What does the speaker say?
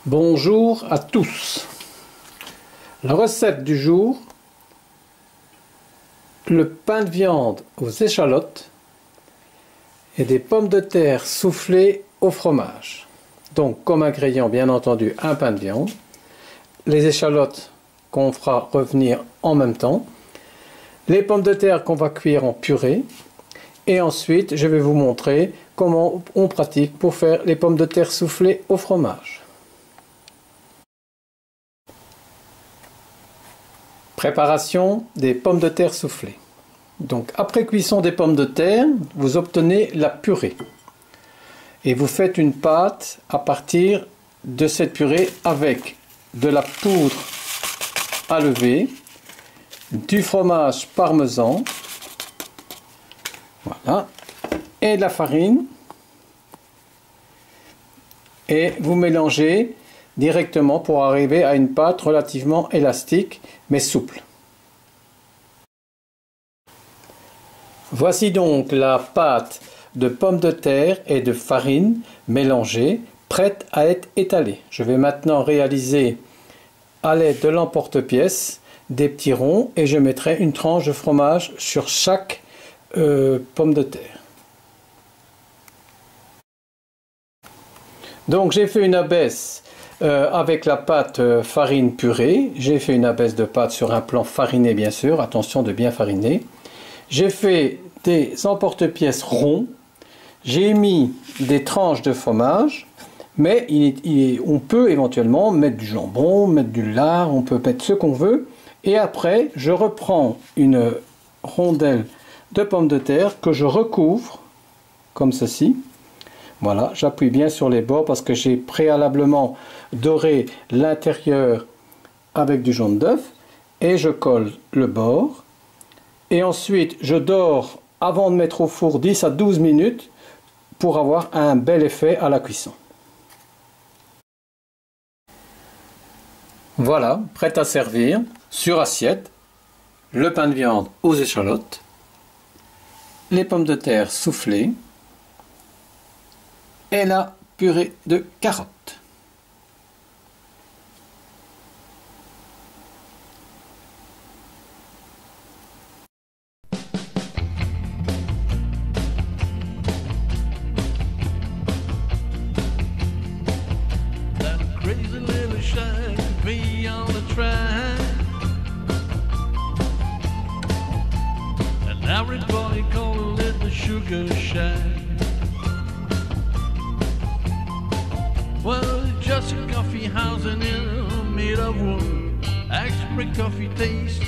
Bonjour à tous. La recette du jour, le pain de viande aux échalotes et des pommes de terre soufflées au fromage. Donc comme ingrédient bien entendu un pain de viande, les échalotes qu'on fera revenir en même temps, les pommes de terre qu'on va cuire en purée et ensuite je vais vous montrer comment on pratique pour faire les pommes de terre soufflées au fromage. Préparation des pommes de terre soufflées. Donc après cuisson des pommes de terre, vous obtenez la purée. Et vous faites une pâte à partir de cette purée avec de la poudre à lever, du fromage parmesan, voilà, et de la farine. Et vous mélangez directement pour arriver à une pâte relativement élastique mais souple. Voici donc la pâte de pommes de terre et de farine mélangée, prête à être étalée. Je vais maintenant réaliser à l'aide de l'emporte-pièce des petits ronds et je mettrai une tranche de fromage sur chaque pomme de terre. Donc j'ai fait une abaisse avec la pâte farine purée. J'ai fait une abaisse de pâte sur un plan fariné bien sûr, attention de bien fariner. J'ai fait des emporte-pièces ronds. J'ai mis des tranches de fromage, mais on peut éventuellement mettre du jambon, mettre du lard, on peut mettre ce qu'on veut. Et après, je reprends une rondelle de pommes de terre que je recouvre comme ceci. Voilà, j'appuie bien sur les bords parce que j'ai préalablement doré l'intérieur avec du jaune d'œuf et je colle le bord. Et ensuite, je dore avant de mettre au four 10 à 12 minutes pour avoir un bel effet à la cuisson. Voilà, prêt à servir sur assiette, le pain de viande aux échalotes, les pommes de terre soufflées et la purée de carottes. Crazy little shine me on the track, and everybody call it the Sugar Shack. Well, it's just a coffee house and it's made of wood, extra coffee taste.